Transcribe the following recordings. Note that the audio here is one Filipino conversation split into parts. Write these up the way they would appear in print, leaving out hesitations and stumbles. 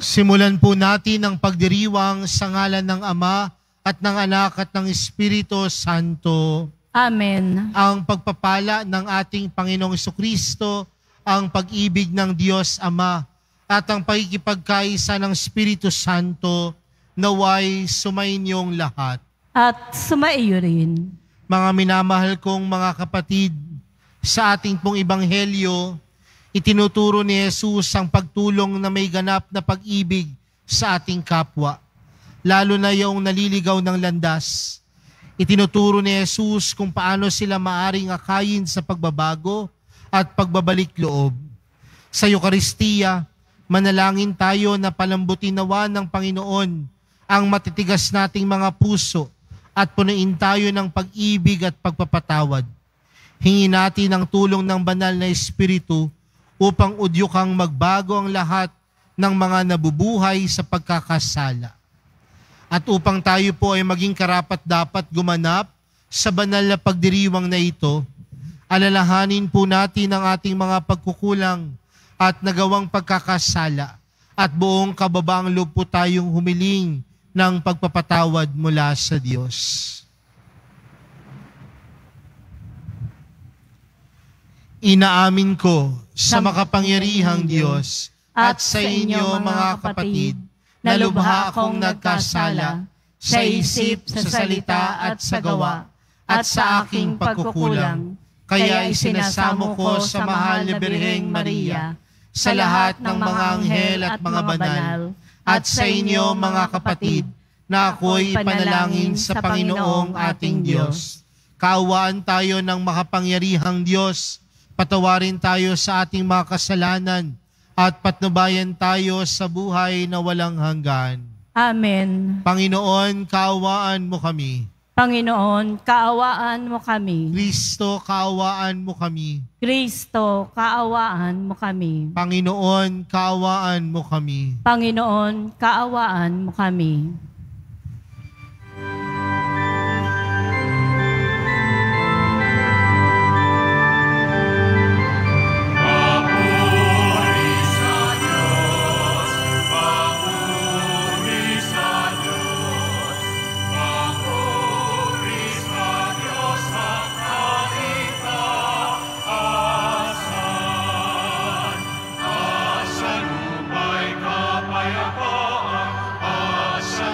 Simulan po natin ang pagdiriwang sa ngalan ng Ama at ng Anak at ng Espiritu Santo. Amen. Ang pagpapala ng ating Panginoong Jesucristo, ang pag-ibig ng Diyos Ama, at ang pagkikipagkaisa ng Espiritu Santo, naway sumainyong lahat. At sumaiyo rin. Mga minamahal kong mga kapatid, sa ating pong Ebanghelyo, itinuturo ni Jesus ang pagtulong na may ganap na pag-ibig sa ating kapwa, lalo na yung naliligaw ng landas. Itinuturo ni Jesus kung paano sila maaring akayin sa pagbabago at pagbabalik loob. Sa Eucharistia, manalangin tayo na palambutin nawa ng Panginoon ang matitigas nating mga puso at punuin tayo ng pag-ibig at pagpapatawad. Hingin natin ang tulong ng banal na Espiritu upang udyukang magbago ang lahat ng mga nabubuhay sa pagkakasala. At upang tayo po ay maging karapat-dapat gumanap sa banal na pagdiriwang na ito, alalahanin po natin ang ating mga pagkukulang at nagawang pagkakasala at buong kababaang loob po tayong humiling ng pagpapatawad mula sa Diyos. Inaamin ko sa makapangyarihang Diyos at sa inyo mga kapatid na lubha akong nagkasala sa isip, sa salita at sa gawa at sa aking pagkukulang. Kaya isinasamo ko sa mahal na Birheng Maria, sa lahat ng mga anghel at mga banal, at sa inyo mga kapatid na ako'y panalangin sa Panginoong ating Diyos. Kaawaan tayo ng makapangyarihang Diyos, patawarin tayo sa ating mga kasalanan at patnubayan tayo sa buhay na walang hanggan. Amen. Panginoon, kaawaan mo kami. Panginoon, kaawaan mo kami. Kristo, kaawaan mo kami. Kristo, kaawaan mo kami. Panginoon, kaawaan mo kami. Panginoon, kaawaan mo kami. Kapayapaan, asa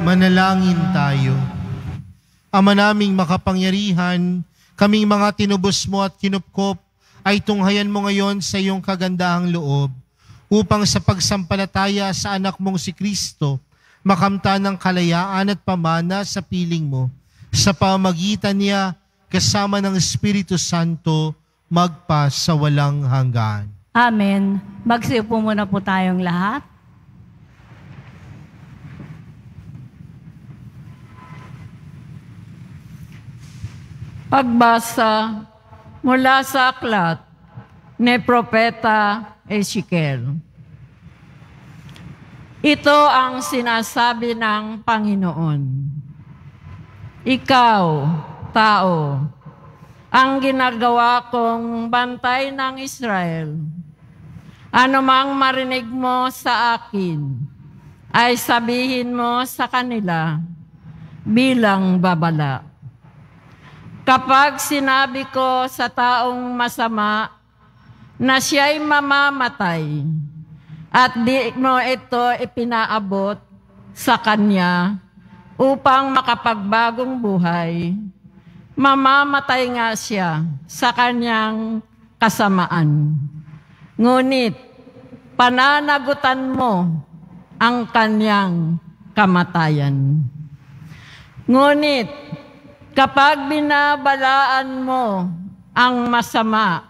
Manalangin tayo. Ama naming makapangyarihan, kaming mga tinubos mo at kinupkop ay tunghayan mo ngayon sa iyong kagandahang loob upang sa pagsampalataya sa anak mong si Kristo, makamta ng kalayaan at pamana sa piling mo. Sa pamagitan niya, kasama ng Espiritu Santo, magpa sa walang hanggan. Amen. Magsiupo muna po tayong lahat. Pagbasa mula sa aklat ni Propeta Ezekiel. Ito ang sinasabi ng Panginoon. Ikaw, tao, ang ginagawa kong bantay ng Israel. Ano mang marinig mo sa akin, ay sabihin mo sa kanila bilang babala. Kapag sinabi ko sa taong masama na siya'y mamamatay at di mo ito ipinaabot sa kanya upang makapagbagong buhay, mamamatay nga siya sa kanyang kasamaan. Ngunit pananagutan mo ang kanyang kamatayan. Ngunit kapag binabalaan mo ang masama,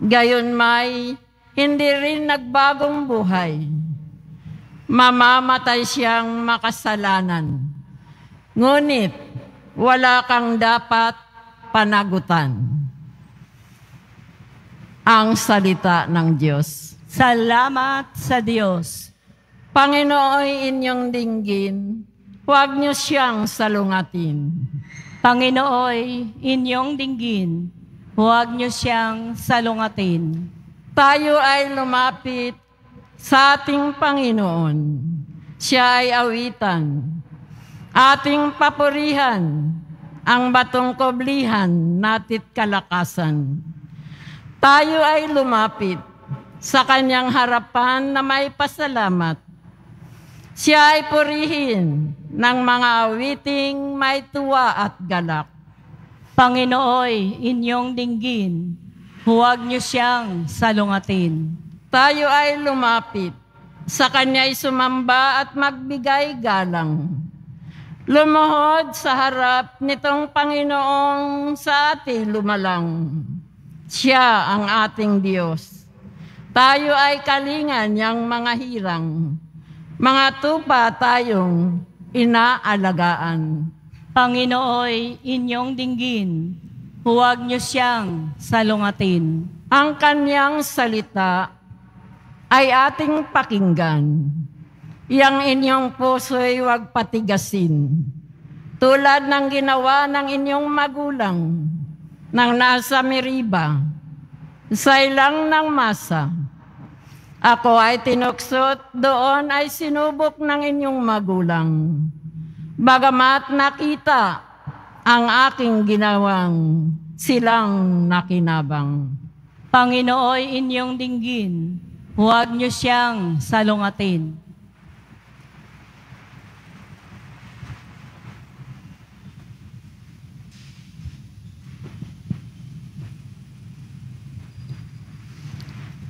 gayon may hindi rin nagbagong buhay, mamamatay siyang makasalanan. Ngunit wala kang dapat panagutan. Ang salita ng Diyos. Salamat sa Diyos. Panginoon, inyong dinggin, huwag niyo siyang salungatin. Panginooy, inyong dinggin, huwag niyo siyang salungatin. Tayo ay lumapit sa ating Panginoon. Siya ay awitan. Ating papurihan ang batong koblihan natit kalakasan. Tayo ay lumapit sa kanyang harapan na may pasalamat. Siya ay purihin ng mga awiting may tuwa at galak. Panginooy, inyong dinggin, huwag niyo siyang salungatin. Tayo ay lumapit, sa kanya'y sumamba at magbigay galang. Lumuhod sa harap nitong Panginoong sa ating lumalang. Siya ang ating Diyos. Tayo ay kalingan niyang mga hirang. Mga tupa tayong inaalagaan. Panginooy, inyong dinggin, huwag niyo siyang salungatin. Ang kanyang salita ay ating pakinggan. Yang inyong puso'y huwag patigasin. Tulad ng ginawa ng inyong magulang nang nasa Meriba, sa ilang ng masa. Ako ay tinuksot, doon ay sinubok ng inyong magulang. Bagamat nakita ang aking ginawang, silang nakinabang. Panginooy, inyong dinggin, huwag niyo siyang salungatin.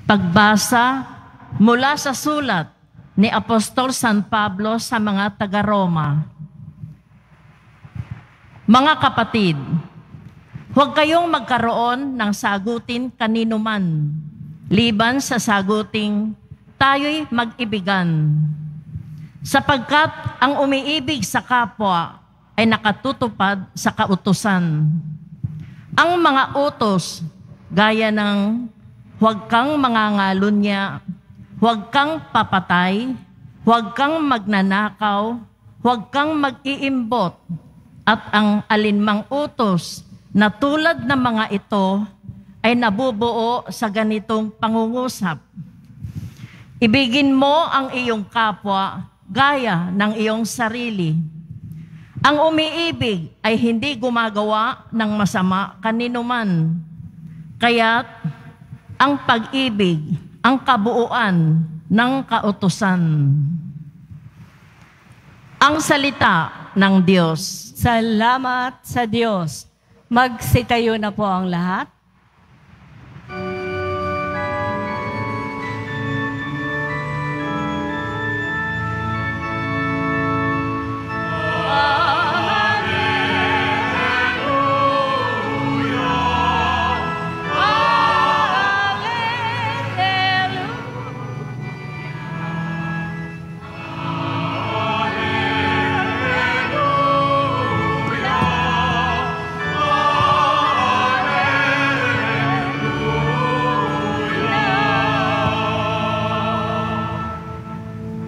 Pagbasa mula sa sulat ni Apostol San Pablo sa mga taga-Roma. Mga kapatid, huwag kayong magkaroon ng sagutin kanino man, liban sa saguting tayo'y mag-ibigan. Sapagkat ang umiibig sa kapwa ay nakatutupad sa kautusan. Ang mga utos, gaya ng huwag kang mangangalunya, huwag kang papatay, huwag kang magnanakaw, huwag kang mag-iimbot, at ang alinmang utos na tulad ng mga ito ay nabubuo sa ganitong pangungusap. Ibigin mo ang iyong kapwa gaya ng iyong sarili. Ang umiibig ay hindi gumagawa ng masama kanino man. Kaya't ang pag-ibig, ang kabuuan ng kautusan. Ang salita ng Diyos. Salamat sa Diyos. Magsitayo na po ang lahat.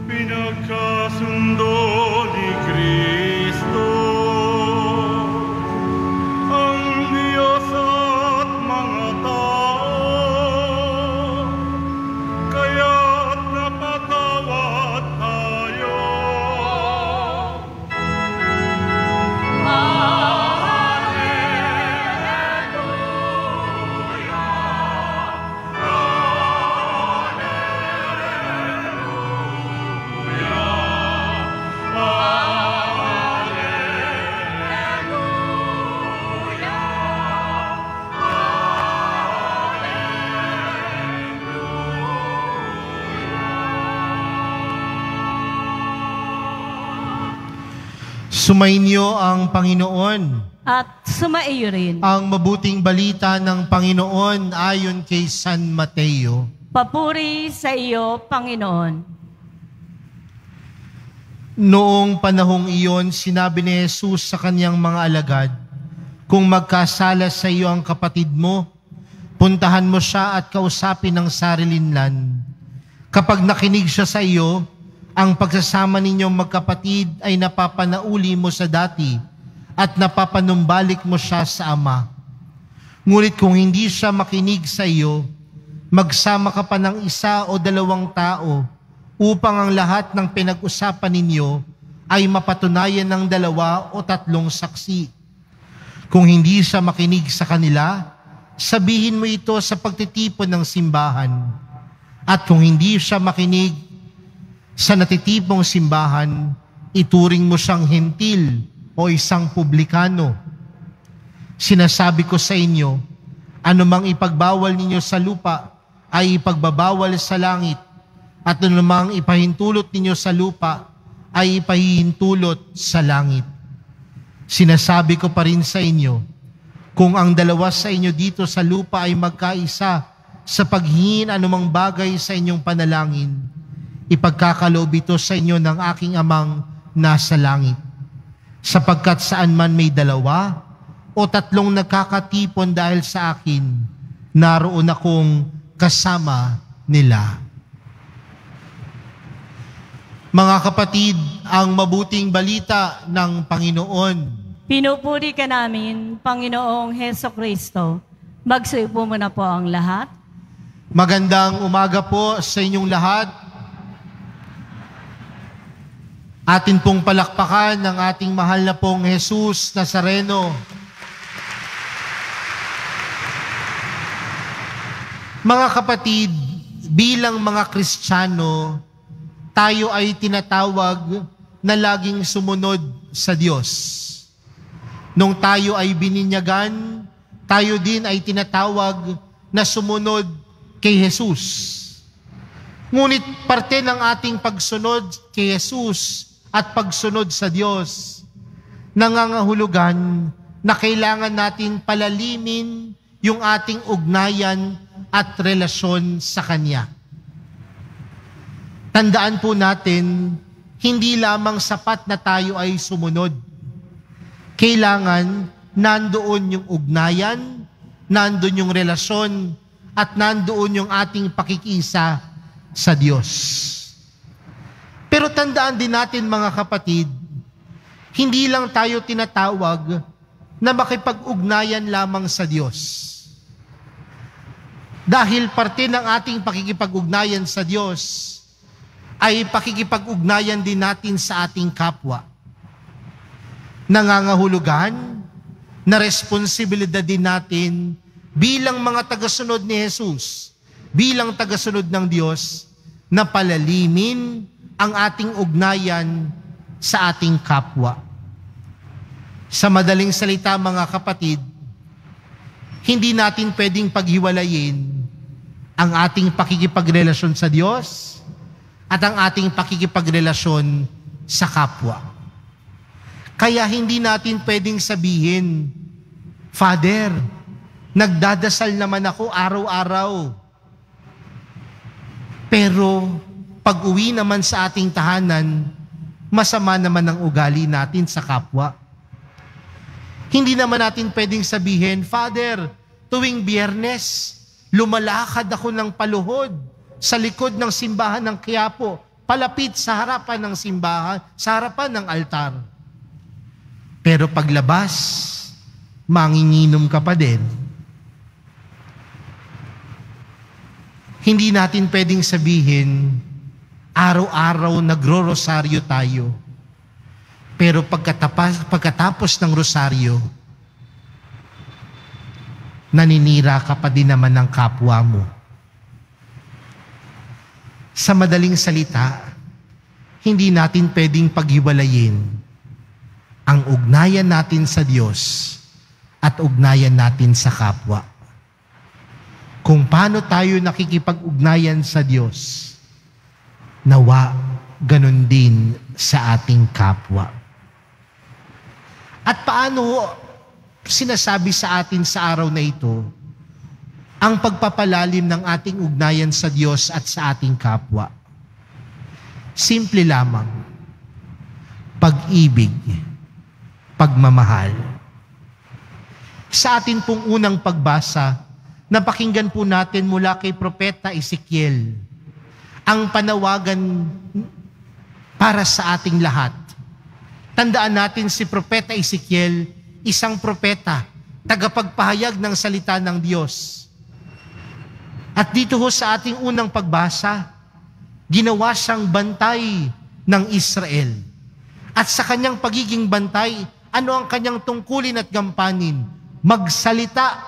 Pinagkasundo ni Kristo ang Diyos at mga tao, kaya't napatawad tayo. Sumainyo ang Panginoon. At sumaiyo rin. Ang mabuting balita ng Panginoon ayon kay San Mateo. Papuri sa iyo, Panginoon. Noong panahong iyon, sinabi ni Jesus sa kanyang mga alagad, kung magkasala sa iyo ang kapatid mo, puntahan mo siya at kausapin ng sarilinlan. Kapag nakinig siya sa iyo, ang pagsasama ninyong magkapatid ay napapanauli mo sa dati at napapanumbalik mo siya sa Ama. Ngunit kung hindi siya makinig sa iyo, magsama ka pa ng isa o dalawang tao upang ang lahat ng pinag-usapan ninyo ay mapatunayan ng 2 o 3 saksi. Kung hindi siya makinig sa kanila, sabihin mo ito sa pagtitipon ng simbahan. At kung hindi siya makinig sa natitipong simbahan, ituring mo siyang hentil o isang publikano. Sinasabi ko sa inyo, anumang ipagbawal ninyo sa lupa ay ipagbabawal sa langit, at anumang ipahintulot ninyo sa lupa ay ipahihintulot sa langit. Sinasabi ko pa rin sa inyo, kung ang 2 sa inyo dito sa lupa ay magkaisa sa paghingin anumang bagay sa inyong panalangin, ipagkakaloob ito sa inyo ng aking Amang nasa langit. Sapagkat saan man may 2 o 3 nagkakatipon dahil sa akin, naroon akong kasama nila. Mga kapatid, ang mabuting balita ng Panginoon. Pinupuri ka namin, Panginoong Hesukristo. Magsuyo muna po ang lahat. Magandang umaga po sa inyong lahat. Atin pong palakpakan ng ating mahal na pong Jesus Nazareno. Mga kapatid, bilang mga Kristiyano, tayo ay tinatawag na laging sumunod sa Diyos. Nung tayo ay bininyagan, tayo din ay tinatawag na sumunod kay Jesus. Ngunit parte ng ating pagsunod kay Jesus at pagsunod sa Diyos, nangangahulugan na kailangan natin palalimin yung ating ugnayan at relasyon sa Kanya. Tandaan po natin, hindi lamang sapat na tayo ay sumunod. Kailangan nandoon yung ugnayan, nandoon yung relasyon, at nandoon yung ating pakikisa sa Diyos. Pero tandaan din natin mga kapatid, hindi lang tayo tinatawag na makipag-ugnayan lamang sa Diyos. Dahil parte ng ating pakikipag-ugnayan sa Diyos ay pakikipag-ugnayan din natin sa ating kapwa. Nangangahulugan na responsibilidad din natin bilang mga tagasunod ni Jesus, bilang tagasunod ng Diyos, na palalimin ang ating ugnayan sa ating kapwa. Sa madaling salita mga kapatid, hindi natin pwedeng paghiwalayin ang ating pakikipagrelasyon sa Diyos at ang ating pakikipagrelasyon sa kapwa. Kaya hindi natin pwedeng sabihin, Father, nagdadasal naman ako araw-araw. Pero pag uwi naman sa ating tahanan, masama naman ang ugali natin sa kapwa. Hindi naman natin pwedeng sabihin, Father, tuwing Biyernes, lumalakad ako ng paluhod sa likod ng simbahan ng Quiapo, palapit sa harapan ng simbahan, sa harapan ng altar. Pero paglabas, manginginom ka pa din. Hindi natin pwedeng sabihin, araw-araw nagro-rosaryo tayo. Pero pagkatapos ng rosaryo, naninira ka pa din naman ng kapwa mo. Sa madaling salita, hindi natin pwedeng paghiwalayin ang ugnayan natin sa Diyos at ugnayan natin sa kapwa. Kung paano tayo nakikipag-ugnayan sa Diyos, nawa ganun din sa ating kapwa. At paano sinasabi sa atin sa araw na ito ang pagpapalalim ng ating ugnayan sa Diyos at sa ating kapwa? Simple lamang, pag-ibig, pagmamahal. Sa atin pong unang pagbasa, napakinggan po natin mula kay Propeta Ezekiel ang panawagan para sa ating lahat. Tandaan natin si Propeta Ezekiel, isang propeta, tagapagpahayag ng salita ng Diyos. At dito ho sa ating unang pagbasa, ginawa siyang bantay ng Israel. At sa kanyang pagiging bantay, ano ang kanyang tungkulin at gampanin? Magsalita.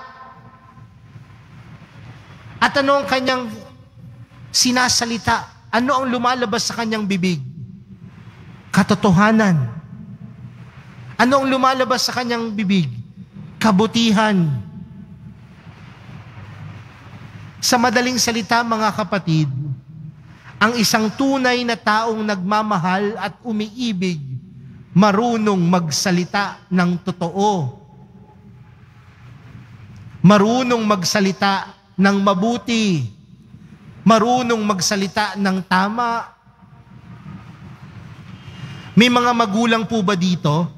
At ano ang kanyang sinasalita? Ano ang lumalabas sa kanyang bibig? Katotohanan. Ano ang lumalabas sa kanyang bibig? Kabutihan. Sa madaling salita, mga kapatid, ang isang tunay na taong nagmamahal at umiibig, marunong magsalita ng totoo. Marunong magsalita ng mabuti. Marunong magsalita ng tama. May mga magulang po ba dito?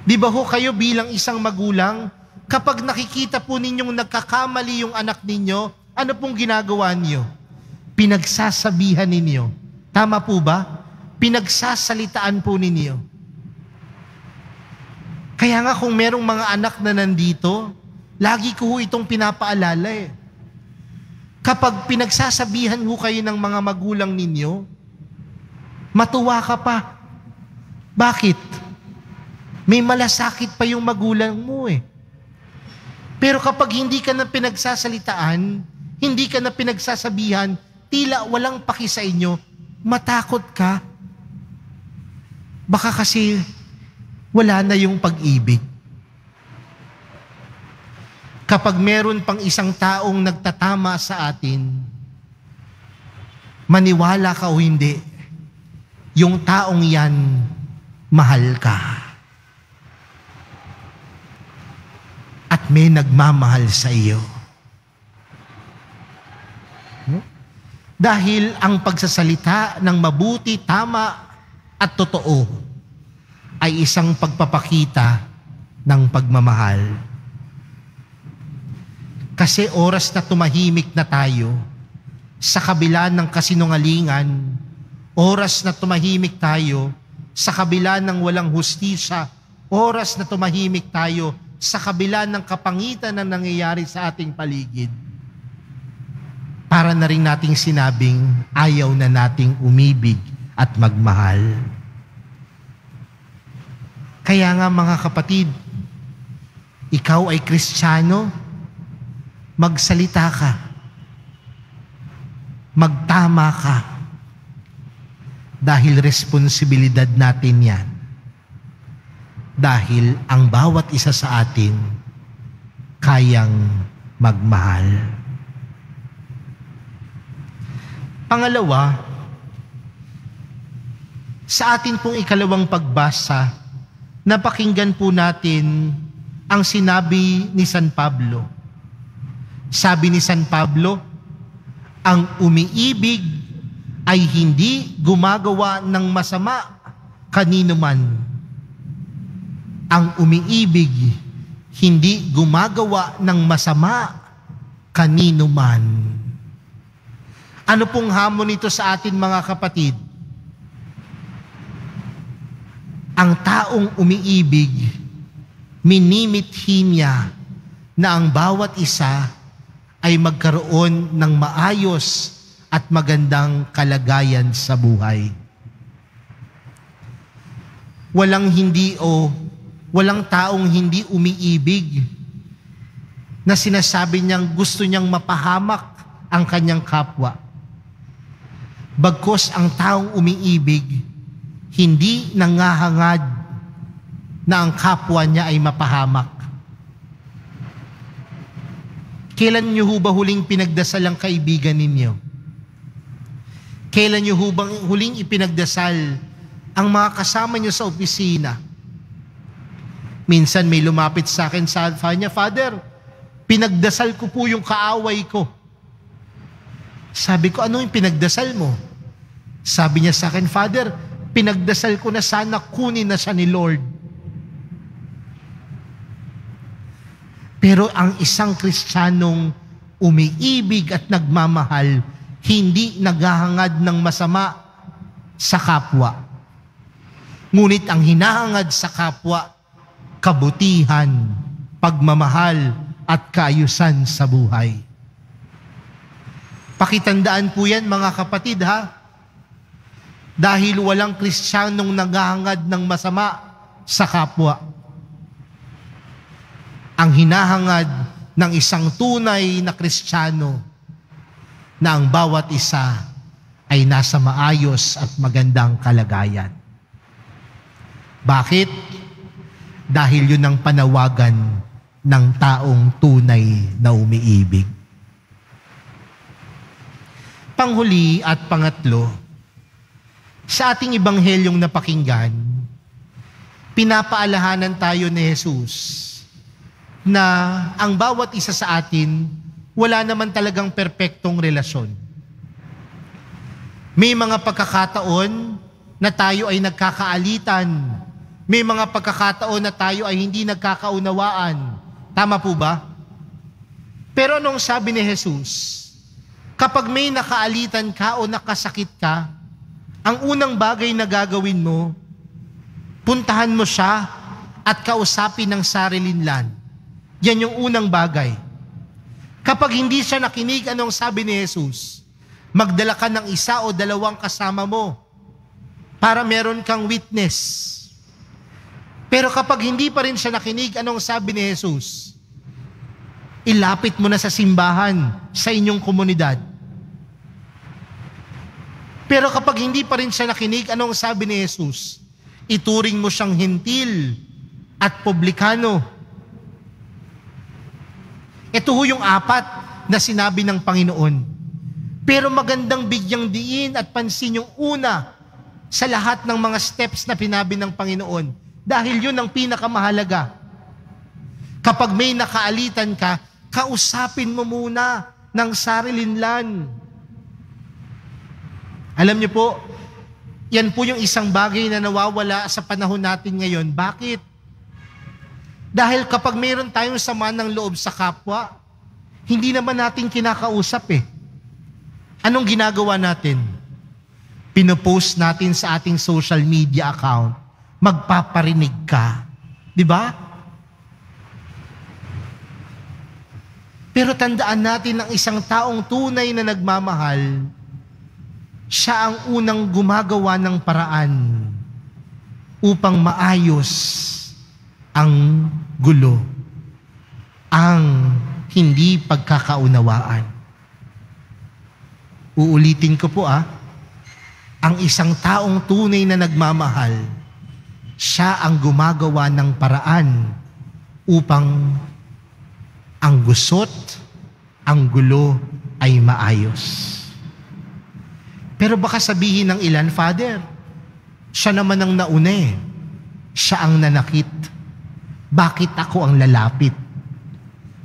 Di ba ho kayo bilang isang magulang, kapag nakikita po ninyong nagkakamali yung anak ninyo, ano pong ginagawa niyo? Pinagsasabihan ninyo. Tama po ba? Pinagsasalitaan po ninyo. Kaya nga kung merong mga anak na nandito, lagi ko ho itong pinapaalala eh. Kapag pinagsasabihan ho kayo ng mga magulang ninyo, matuwa ka pa. Bakit? May malasakit pa yung magulang mo eh. Pero kapag hindi ka na pinagsasalitaan, hindi ka na pinagsasabihan, tila walang paki sa inyo, matakot ka. Baka kasi wala na yung pag-ibig. Kapag meron pang isang taong nagtatama sa atin, maniwala ka o hindi, yung taong yan, mahal ka. At may nagmamahal sa iyo. Dahil ang pagsasalita ng mabuti, tama at totoo ay isang pagpapakita ng pagmamahal. Kasi oras na tumahimik na tayo sa kabila ng kasinungalingan, oras na tumahimik tayo sa kabila ng walang hustisya, oras na tumahimik tayo sa kabila ng kapangitan na nangyayari sa ating paligid, para na rin nating sinabing ayaw na nating umibig at magmahal. Kaya nga mga kapatid, ikaw ay Kristiyano, magsalita ka, magtama ka, Dahil responsibilidad natin yan. Dahil ang bawat isa sa atin kayang magmahal. Pangalawa, sa atin pong ikalawang pagbasa, napakinggan po natin ang sinabi ni San Pablo. Sabi ni San Pablo, ang umiibig ay hindi gumagawa ng masama kanino man. Ang umiibig, hindi gumagawa ng masama kanino man. Ano pong hamon nito sa atin mga kapatid? Ang taong umiibig, minimithi niya na ang bawat isa ay magkaroon ng maayos at magandang kalagayan sa buhay. Walang taong hindi umiibig na sinasabi niyang gusto niyang mapahamak ang kanyang kapwa. Bagkus ang taong umiibig, hindi nangahangad na ang kapwa niya ay mapahamak. Kailan niyo ba huling pinagdasal ang kaibigan ninyo? Kailan niyo bang huling ipinagdasal ang mga kasama niyo sa opisina? Minsan may lumapit sa akin, sabi niya, Father, pinagdasal ko po yung kaaway ko. Sabi ko, ano yung pinagdasal mo? Sabi niya sa akin, Father, pinagdasal ko na sana kunin na siya ni Lord. Pero ang isang Kristiyanong umiibig at nagmamahal, hindi naghahangad ng masama sa kapwa. Ngunit ang hinahangad sa kapwa, kabutihan, pagmamahal, at kaayusan sa buhay. Pakitandaan po yan mga kapatid ha. Dahil walang Kristiyanong naghahangad ng masama sa kapwa. Ang hinahangad ng isang tunay na Kristiyano na ang bawat isa ay nasa maayos at magandang kalagayan. Bakit? Dahil yun ang panawagan ng taong tunay na umiibig. Panghuli at pangatlo, sa ating ibanghelyong napakinggan, pinapaalahanan tayo ni Jesus na ang bawat isa sa atin, wala naman talagang perpektong relasyon. May mga pagkakataon na tayo ay nagkakaalitan. May mga pagkakataon na tayo ay hindi nagkakaunawaan. Tama po ba? Pero anong sabi ni Jesus? Kapag may nakaalitan ka o nakasakit ka, ang unang bagay na gagawin mo, puntahan mo siya at kausapin ng sarilinlan. Yan yung unang bagay. Kapag hindi siya nakinig, anong sabi ni Jesus? Magdala ka ng isa o dalawang kasama mo para meron kang witness. Pero kapag hindi pa rin siya nakinig, anong sabi ni Jesus? Ilapit mo na sa simbahan, sa inyong komunidad. Pero kapag hindi pa rin siya nakinig, anong sabi ni Jesus? Ituring mo siyang hentil at publikano. Ito ho yung apat na sinabi ng Panginoon. Pero magandang bigyang diin at pansin yung una sa lahat ng mga steps na pinabi ng Panginoon. Dahil yun ang pinakamahalaga. Kapag may nakaalitan ka, kausapin mo muna ng sarilinlan. Alam niyo po, yan po yung isang bagay na nawawala sa panahon natin ngayon. Bakit? Dahil kapag mayroon tayong sama ng loob sa kapwa, hindi naman natin kinakausap eh. Anong ginagawa natin? Pinopost natin sa ating social media account. Magpaparinig ka. Di ba? Pero tandaan natin ang isang taong tunay na nagmamahal, siya ang unang gumagawa ng paraan upang maayos ang gulo, ang hindi pagkakaunawaan. Uulitin ko po ang isang taong tunay na nagmamahal, siya ang gumagawa ng paraan upang ang gusot, ang gulo ay maayos. Pero baka sabihin ng ilan, Father, siya naman ang nauna eh. Siya ang nanakit. Bakit ako ang lalapit?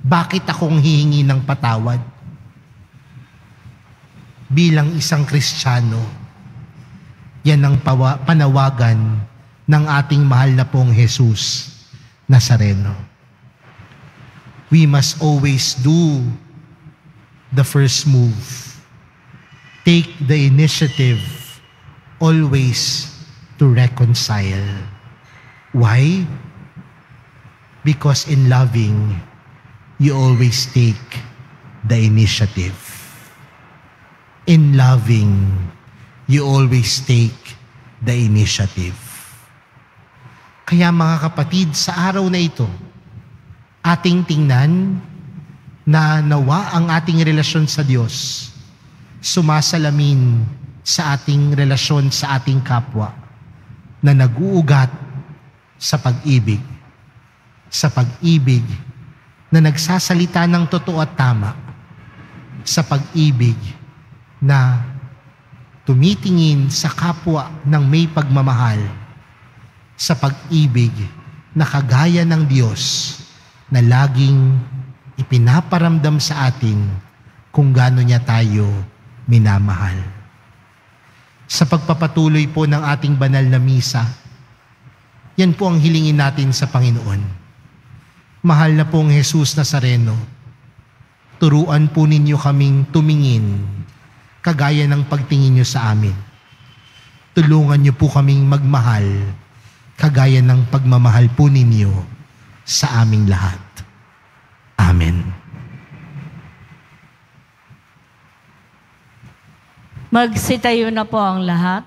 Bakit akong hihingi ng patawad? Bilang isang Kristiyano, yan ang panawagan ng ating mahal na pong Jesus Nazareno. We must always do the first move. Take the initiative always to reconcile. Why? Because in loving, you always take the initiative. In loving, you always take the initiative. Kaya mga kapatid, sa araw na ito, ating tingnan na nawa ang ating relasyon sa Diyos sumasalamin sa ating relasyon sa ating kapwa na nag-uugat sa pag-ibig. Sa pag-ibig na nagsasalita ng totoo at tama. Sa pag-ibig na tumitingin sa kapwa ng may pagmamahal. Sa pag-ibig na kagaya ng Diyos na laging ipinaparamdam sa atin kung gaano niya tayo minamahal. Sa pagpapatuloy po ng ating banal na misa, yan po ang hilingin natin sa Panginoon. Mahal na pong Jesus Nazareno, turuan po ninyo kaming tumingin kagaya ng pagtingin nyo sa amin. Tulungan nyo po kaming magmahal kagaya ng pagmamahal po ninyo sa aming lahat. Amen. Magsitayo na po ang lahat.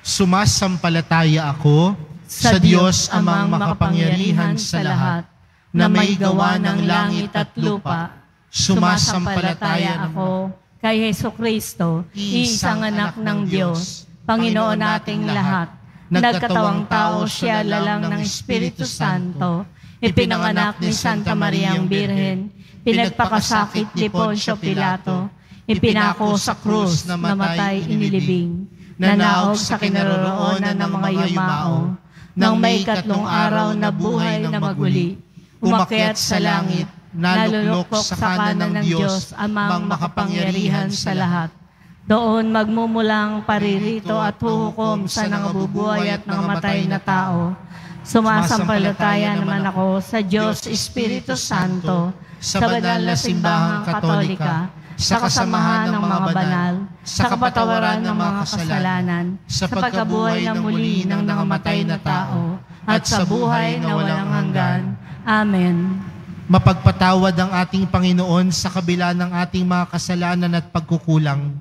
Sumasampalataya ako sa Diyos amang makapangyarihan sa lahat, na may gawa ng langit at lupa. Sumasampalataya ako kay Hesukristo, isang anak ng Diyos, Panginoon nating lahat. Nagkatawang tao siya lalang ng Espiritu Santo, ipinanganak ni Santa Mariang Birhen, pinagpakasakit ni Poncio Pilato, ipinako sa krus, namatay, inilibing, nanaog sa kinaroroonan ng mga yumao, nang may ikatlong araw na buhay na maguli, umakyat sa langit, nalulukok sa kanan ng Diyos, amang makapangyarihan sa lahat. Doon magmumulang paririto at huhukom sa nangabubuhay at nangamatay na tao. Sumasampalataya naman ako sa Diyos Espiritu Santo, sa banal na simbahang Katolika, sa kasamahan ng mga banal, sa kapatawaran ng mga kasalanan, sa pagkabuhay na muli ng nangamatay na tao, at sa buhay na walang hanggan. Amen. Mapagpatawad ang ating Panginoon sa kabila ng ating mga kasalanan at pagkukulang.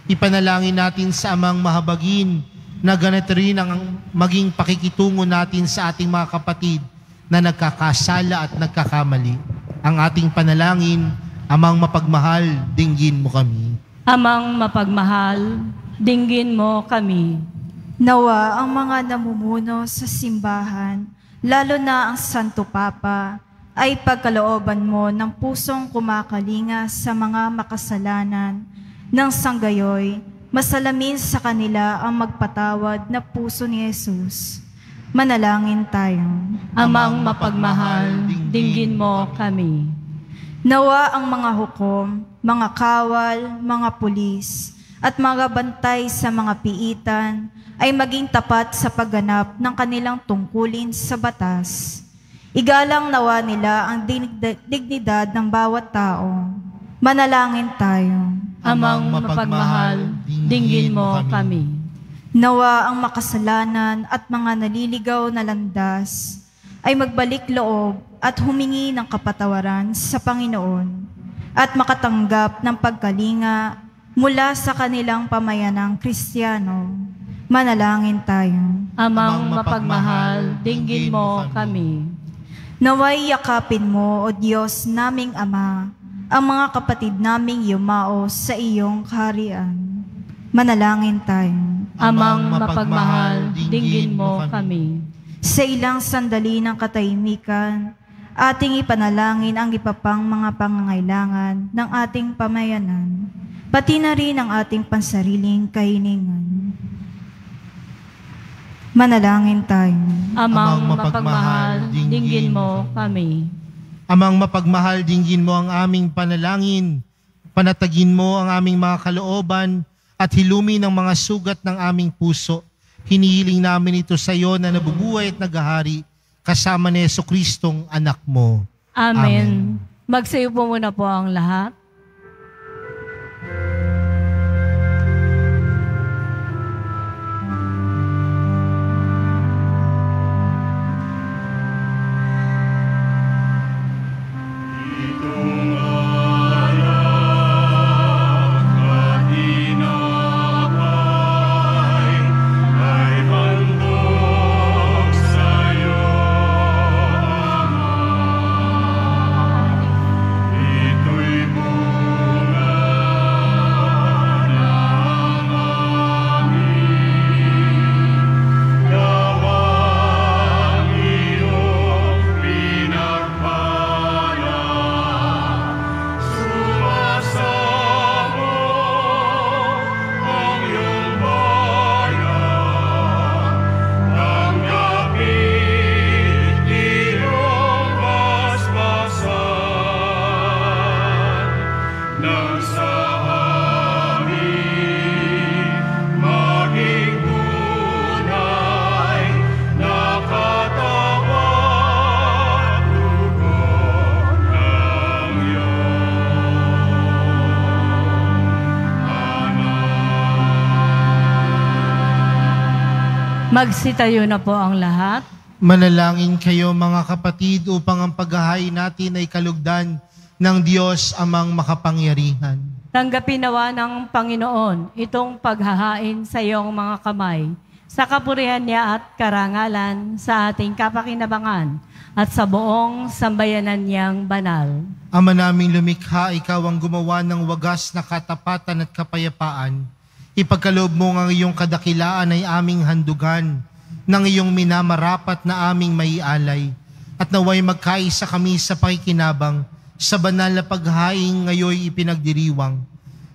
Ipanalangin natin sa amang mahabagin na ganito rin ang maging pakikitungo natin sa ating mga kapatid na nagkakasala at nagkakamali. Ang ating panalangin, Amang mapagmahal, dinggin mo kami. Amang mapagmahal, dinggin mo kami. Nawa ang mga namumuno sa simbahan, lalo na ang Santo Papa, ay pagkalooban mo ng pusong kumakalinga sa mga makasalanan, nang sanggayoy, masalamin sa kanila ang magpatawad na puso ni Jesus. Manalangin tayo. Amang mapagmahal, dinggin mo kami. Nawa ang mga hukom, mga kawal, mga pulis, at mga bantay sa mga piitan ay maging tapat sa pagganap ng kanilang tungkulin sa batas. Igalang nawa nila ang dignidad ng bawat tao. Manalangin tayo. Amang mapagmahal, dinggin mo kami. Nawa ang makasalanan at mga naliligaw na landas ay magbalik loob at humingi ng kapatawaran sa Panginoon at makatanggap ng pagkalinga mula sa kanilang pamayanang Kristiyano. Manalangin tayo. Amang mapagmahal, dinggin mo kami. Naway yakapin mo, O Diyos naming Ama, ang mga kapatid naming yumao sa iyong kaharian. Manalangin tayo. Amang mapagmahal, dinggin mo kami. Sa ilang sandali ng katahimikan, ating ipanalangin ang ipapang mga pangangailangan ng ating pamayanan, pati na rin ang ating pansariling kahilingan. Manalangin tayo. Amang mapagmahal, dinggin mo kami. Amang mapagmahal, dinggin mo ang aming panalangin, panatagin mo ang aming mga kalooban, at hilumi ng mga sugat ng aming puso. Hinihiling namin ito sa iyo na nabubuhay at naghahari kasama ni Jesucristong anak mo. Amen. Magsayo po muna po ang lahat. Magsitayo na po ang lahat. Manalangin kayo mga kapatid upang ang paghahain natin ay kalugdan ng Diyos amang makapangyarihan. Tanggapin nawa ng Panginoon itong paghahain sa iyong mga kamay, sa kapurihan niya at karangalan sa ating kapakinabangan at sa buong sambayanan niyang banal. Ama naming lumikha, ikaw ang gumawa ng wagas na katapatan at kapayapaan. Ipagkaloob mo ang iyong kadakilaan ay aming handugan ng iyong minamarapat na aming maialay at naway magkaisa kami sa pakikinabang sa banal na paghahain ngayoy ipinagdiriwang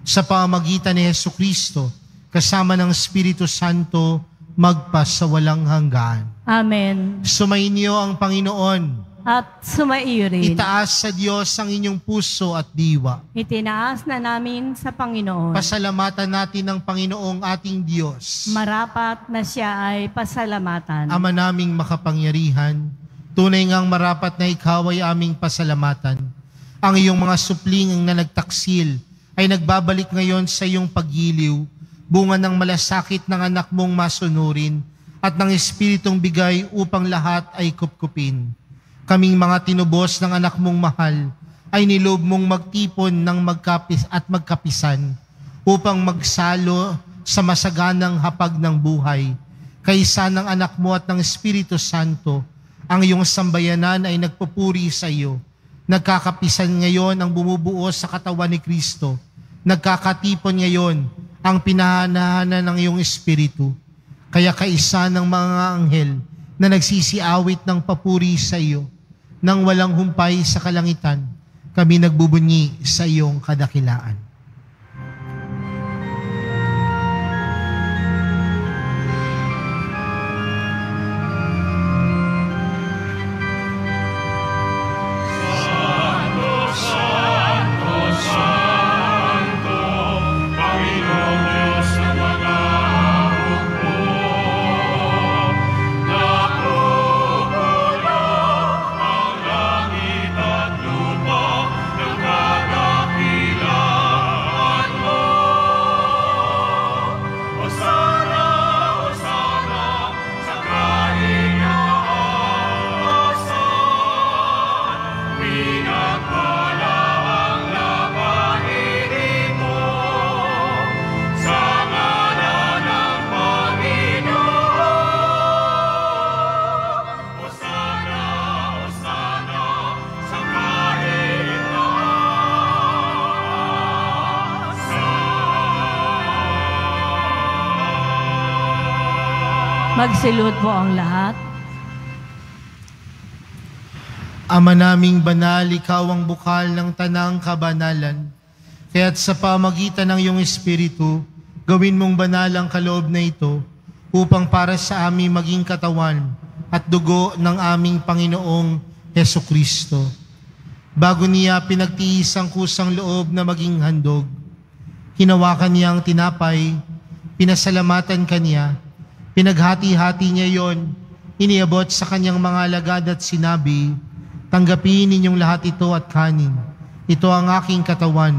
sa pamamagitan ni Jesucristo kasama ng Espiritu Santo magpasawalang hanggan. Amen. Sumainyo ang Panginoon. At sumaiyo rin. Itaas sa Diyos ang inyong puso at diwa. Itinaas na namin sa Panginoon. Pasalamatan natin ang Panginoong ating Diyos. Marapat na siya ay pasalamatan. Ama naming makapangyarihan, tunay ngang marapat na ikaw ay aming pasalamatan. Ang iyong mga supling na nagtaksil ay nagbabalik ngayon sa iyong paggiliw, bunga ng malasakit ng anak mong masunurin at ng Espiritong bigay upang lahat ay kupkupin. Kaming mga tinubos ng anak mong mahal ay niloob mong magtipon ng magkapis at magkapisan upang magsalo sa masaganang hapag ng buhay. Kaysa ng anak mo at ng Espiritu Santo, ang iyong sambayanan ay nagpupuri sa iyo. Nagkakapisan ngayon ang bumubuo sa katawan ni Kristo. Nagkakatipon ngayon ang pinahanahanan ng iyong Espiritu. Kaya kaisa ng mga anghel na nagsisiawit ng papuri sa iyo, nang walang humpay sa kalangitan, kami nagbubunyi sa iyong kadakilaan. Ang langit at lupa ng kadakilaan. Magsilod po ang lahat. Ama naming banal, ikaw ang bukal ng tanang kabanalan. Kaya't sa pamagitan ng iyong Espiritu, gawin mong banal ang kaloob na ito upang para sa amin maging katawan at dugo ng aming Panginoong Hesukristo. Bago niya pinagtiis ang kusang loob na maging handog, hinawakan niya ang tinapay, pinasalamatan kanya, pinaghati-hati niya yon, iniabot sa kanyang mga alagad at sinabi, "Tanggapin ninyong lahat ito at kanin. Ito ang aking katawan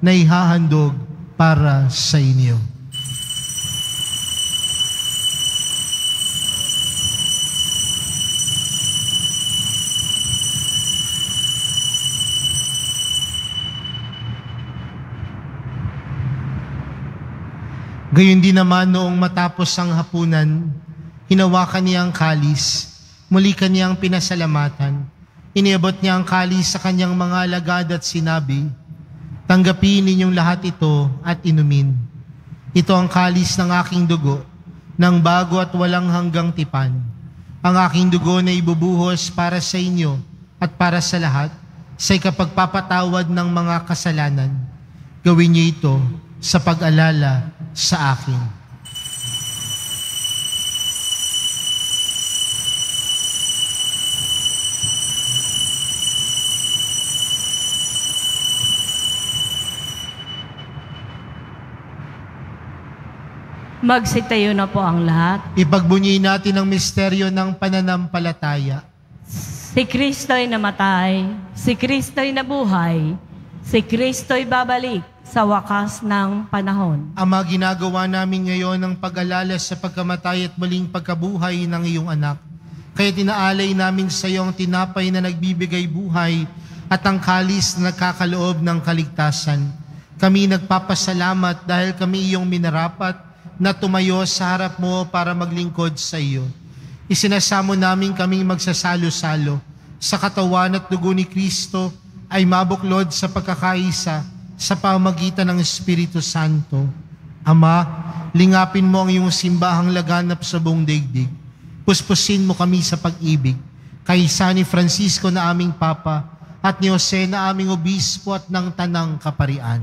na ihahandog para sa inyo." Gayon din naman noong matapos ang hapunan, hinawakan niya ang kalis, muli kaniyang pinasalamatan. Iniabot niya ang kalis sa kanyang mga alagad at sinabi, "Tanggapin ninyong lahat ito at inumin. Ito ang kalis ng aking dugo, ng bago at walang hanggang tipan. Ang aking dugo na ibubuhos para sa inyo at para sa lahat sa ikapagpapatawad ng mga kasalanan. Gawin niyo ito sa pag-alala sa akin." Magsitayo na po ang lahat. Ipagbunyi natin ang misteryo ng pananampalataya. Si Kristo'y namatay, si Kristo'y nabuhay, si Kristo'y babalik sa wakas ng panahon. Ama, ginagawa namin ngayon ang pag-alala sa pagkamatay at muling pagkabuhay ng iyong anak. Kaya tinaalay namin sa iyo ang tinapay na nagbibigay buhay at ang kalis na nagkakaloob ng kaligtasan. Kami nagpapasalamat dahil kami iyong minarapat na tumayo sa harap mo para maglingkod sa iyo. Isinasamo namin kaming magsasalo-salo sa katawan at dugo ni Kristo ay mabuklod sa pagkakaisa sa pamagitan ng Espiritu Santo. Ama, lingapin mo ang iyong simbahang laganap sa buong daigdig. Puspusin mo kami sa pag-ibig. Kaysa ni Francisco na aming Papa at ni Jose na aming Obispo at ng Tanang Kaparian.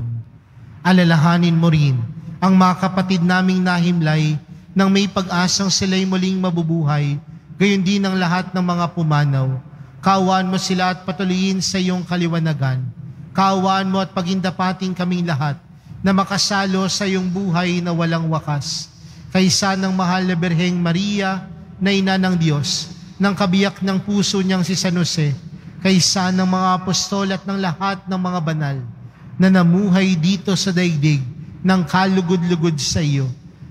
Alalahanin mo rin ang mga kapatid naming nahimlay nang may pag-asang sila'y muling mabubuhay, gayon din ang lahat ng mga pumanaw. Kaawaan mo sila at patuloyin sa iyong kaliwanagan. Kaawaan mo at pagindapating kaming lahat na makasalo sa iyong buhay na walang wakas. Kaysa ng mahal na Birheng Maria na ina ng Diyos, ng kabiyak ng puso niyang si San Jose, kaysa ng mga apostol at ng lahat ng mga banal na namuhay dito sa daigdig ng kalugod-lugod sa iyo,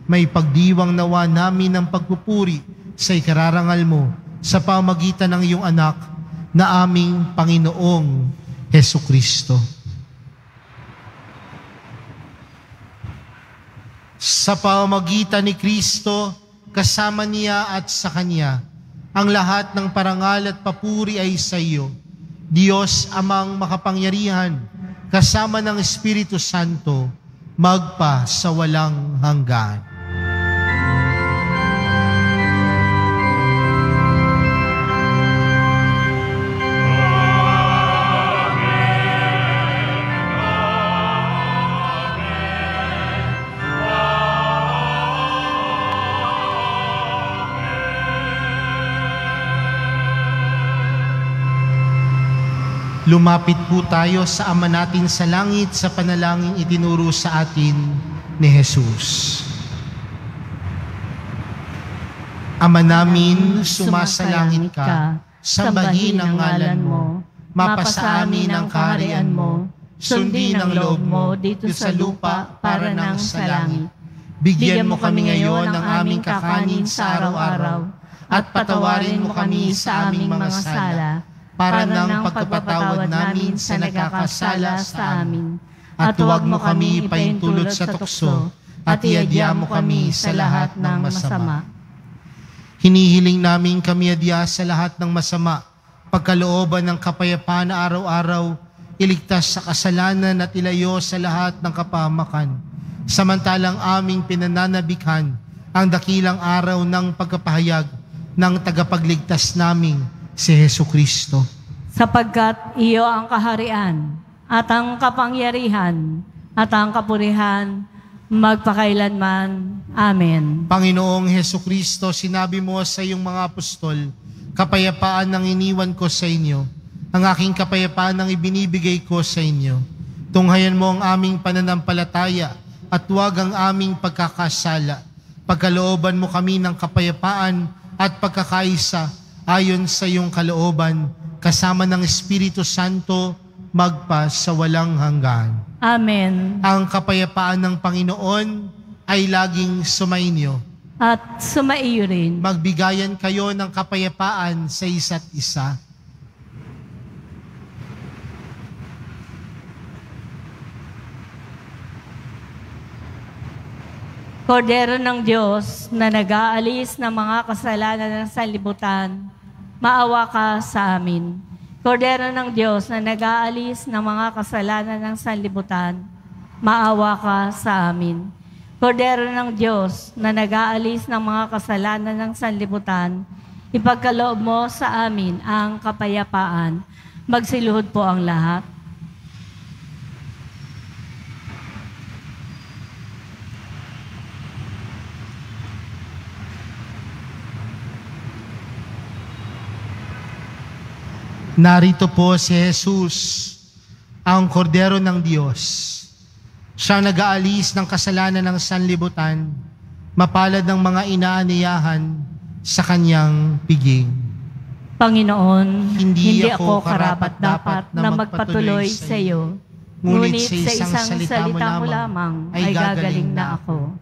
may pagdiwang nawa namin ng pagpupuri sa ikararangal mo sa pamagitan ng iyong anak na aming Panginoong Hesukristo. Sa pamagitan ni Kristo, kasama niya at sa Kanya, ang lahat ng parangal at papuri ay sa iyo, Diyos amang makapangyarihan, kasama ng Espiritu Santo, magpa sa walang hanggan. Lumapit po tayo sa Ama natin sa langit sa panalangin itinuro sa atin ni Jesus. Ama namin, sumasalangit ka, sambahin ang ngalan mo, mapasa amin ang kaharian mo, sundin ang loob mo dito sa lupa para nang sa langit. Bigyan mo kami ngayon ng aming kakanin sa araw-araw, at patawarin mo kami sa aming mga sala, para ng pagpapatawad namin sa nagkakasala sa amin. At huwag mo kami ipaintulot sa tukso, at iadya mo kami sa lahat ng masama. Hinihiling namin kami adya sa lahat ng masama, pagkalooban ng kapayapaan na araw-araw, iligtas sa kasalanan at ilayo sa lahat ng kapahamakan. Samantalang aming pinananabikhan ang dakilang araw ng pagkapahayag ng tagapagligtas naming si Hesu Kristo. Sapagkat iyo ang kaharian at ang kapangyarihan at ang kapurihan magpakailanman. Amen. Panginoong Hesu Kristo, sinabi mo sa iyong mga apostol, kapayapaan ang iniwan ko sa inyo, ang aking kapayapaan ang ibinibigay ko sa inyo. Tunghayan mo ang aming pananampalataya at huwag ang aming pagkakasala. Pagkalooban mo kami ng kapayapaan at pagkakaisa ayon sa iyong kalooban, kasama ng Espiritu Santo, magpa sa walang hanggan. Amen. Ang kapayapaan ng Panginoon ay laging sumainyo. At sumaiyo rin. Magbigayan kayo ng kapayapaan sa isa't isa. Kordero ng Diyos na nag-aalis ng mga kasalanan ng sanlibutan, maawa ka sa amin. Kordero ng Diyos na nag-aalis ng mga kasalanan ng sanlibutan, maawa ka sa amin. Kordero ng Diyos na nag-aalis ng mga kasalanan ng sanlibutan, ipagkaloob mo sa amin ang kapayapaan. Magsiluhod po ang lahat. Narito po si Jesus, ang kordero ng Diyos. Siya nag-aalis ng kasalanan ng sanlibutan, mapalad ng mga inaaniyahan sa kanyang piging. Panginoon, hindi ako karapat-dapat na magpatuloy sa iyo, ngunit sa isang salita mo lamang ay gagaling na ako.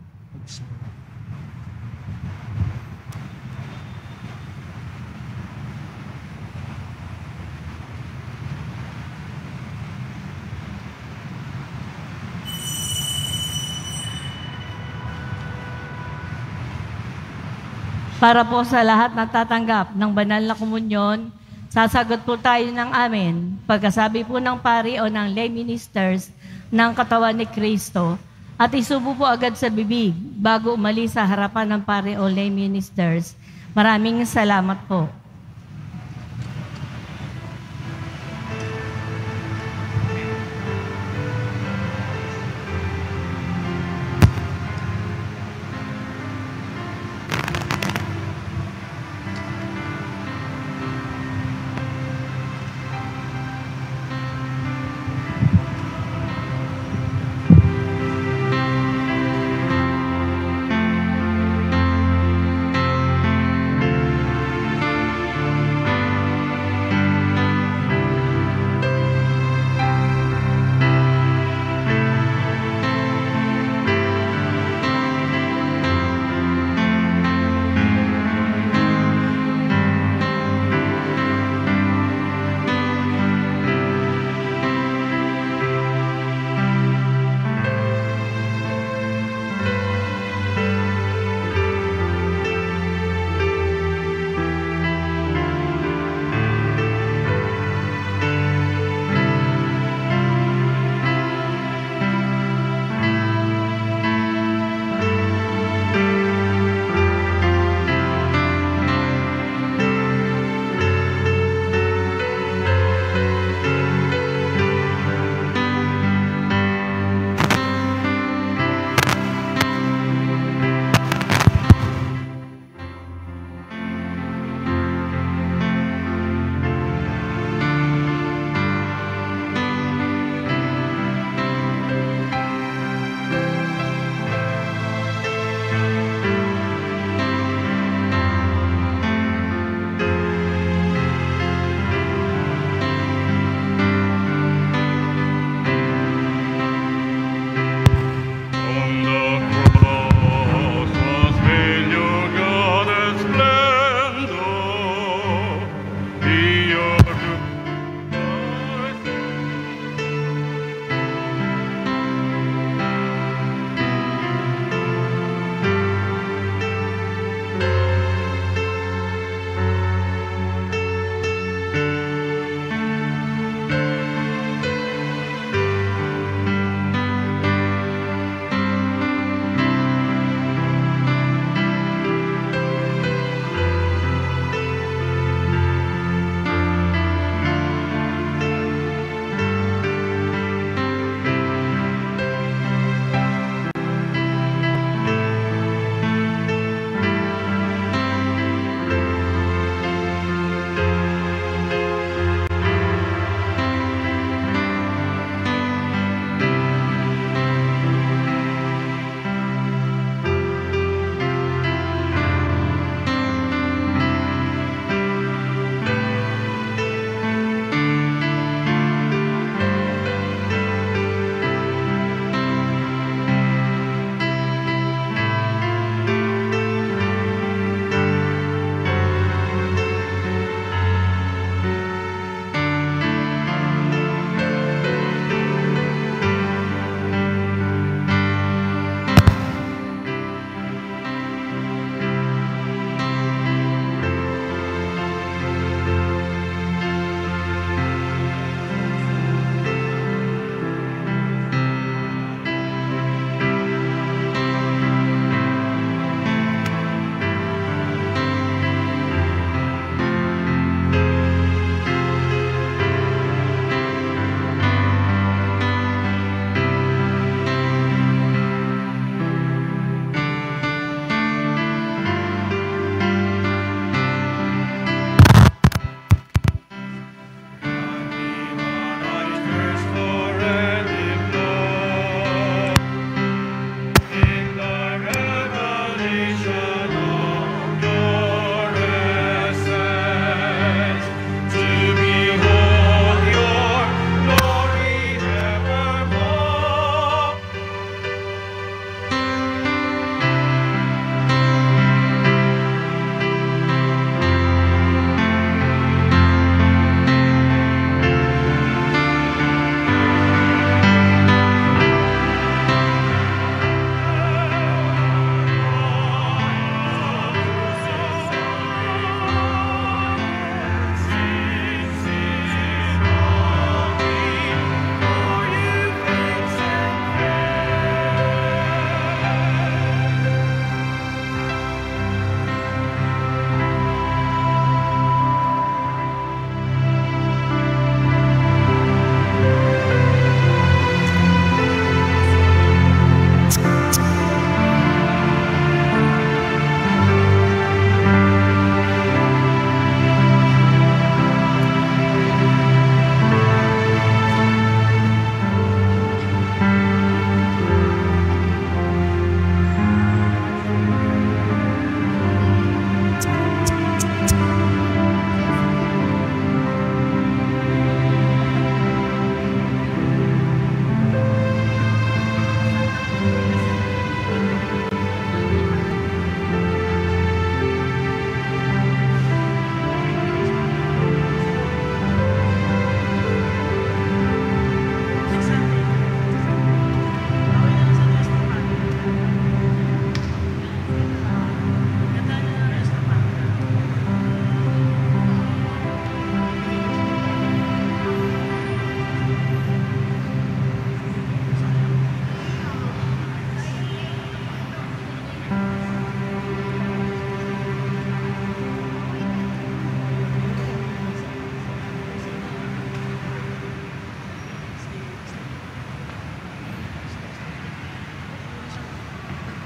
Para po sa lahat na tatanggap ng banal na komunyon, sasagot po tayo ng amen. Pagkasabi po ng pari o ng lay ministers ng katawan ni Kristo, at isubo po agad sa bibig bago umalis sa harapan ng pari o lay ministers. Maraming salamat po.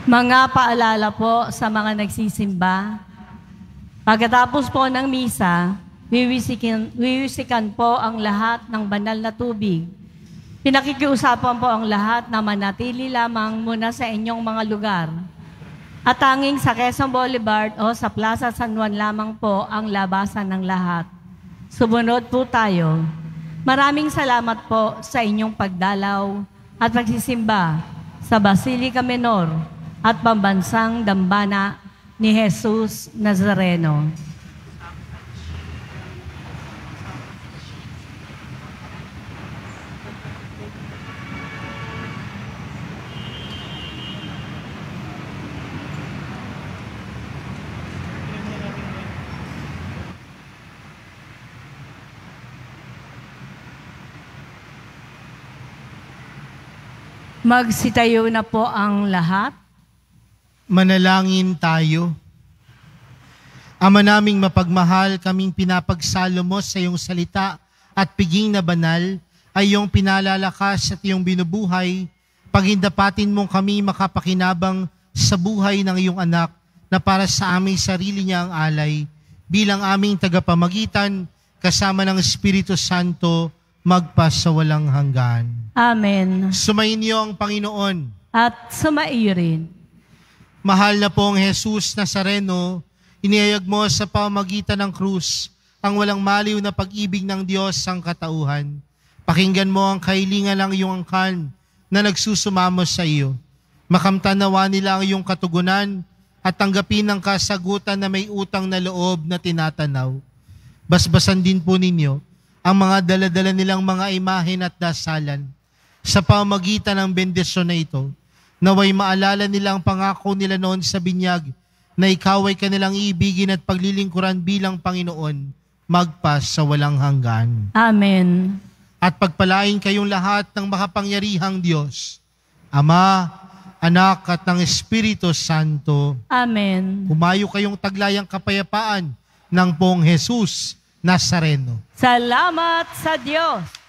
Mga paalala po sa mga nagsisimba. Pagkatapos po ng misa, wiwisikan po ang lahat ng banal na tubig. Pinakikiusapan po ang lahat na manatili lamang muna sa inyong mga lugar. At tanging sa Quezon Boulevard o sa Plaza San Juan lamang po ang labasan ng lahat. Sumunod po tayo. Maraming salamat po sa inyong pagdalaw at pagsisimba sa Basilica Menor at Pambansang Dambana ni Jesus Nazareno. Magsitayo na po ang lahat. Manalangin tayo. Ama naming mapagmahal, kaming pinapagsalo mo sa iyong salita at piging na banal ay iyong pinalalakas at iyong binubuhay. Paghindapatin mong kami makapakinabang sa buhay ng iyong anak na para sa aming sarili niya ang alay. Bilang aming tagapamagitan, kasama ng Espiritu Santo, magpasawalang hanggan. Amen. Sumainyo ang Panginoon. At sumaiyo rin. Mahal na pong Jesus Nazareno, inihayag mo sa pamamagitan ng krus ang walang maliw na pag-ibig ng Diyos ang katauhan. Pakinggan mo ang kahilingan ng iyong angkan na nagsusumamo sa iyo. Makamtanawa nila ang iyong katugunan at tanggapin ang kasagutan na may utang na loob na tinatanaw. Basbasan din po ninyo ang mga daladala nilang mga imahen at dasalan. Sa pamamagitan ng bendisyon na ito, naway maalala nila ang pangako nila noon sa binyag na ikaw ay kanilang iibigin at paglilingkuran bilang Panginoon, magpas sa walang hanggan. Amen. At pagpalain kayong lahat ng makapangyarihang Diyos, Ama, Anak at ng Espiritu Santo. Amen. Humayo kayong taglayang kapayapaan ng Pong Jesus Nazareno. Salamat sa Diyos.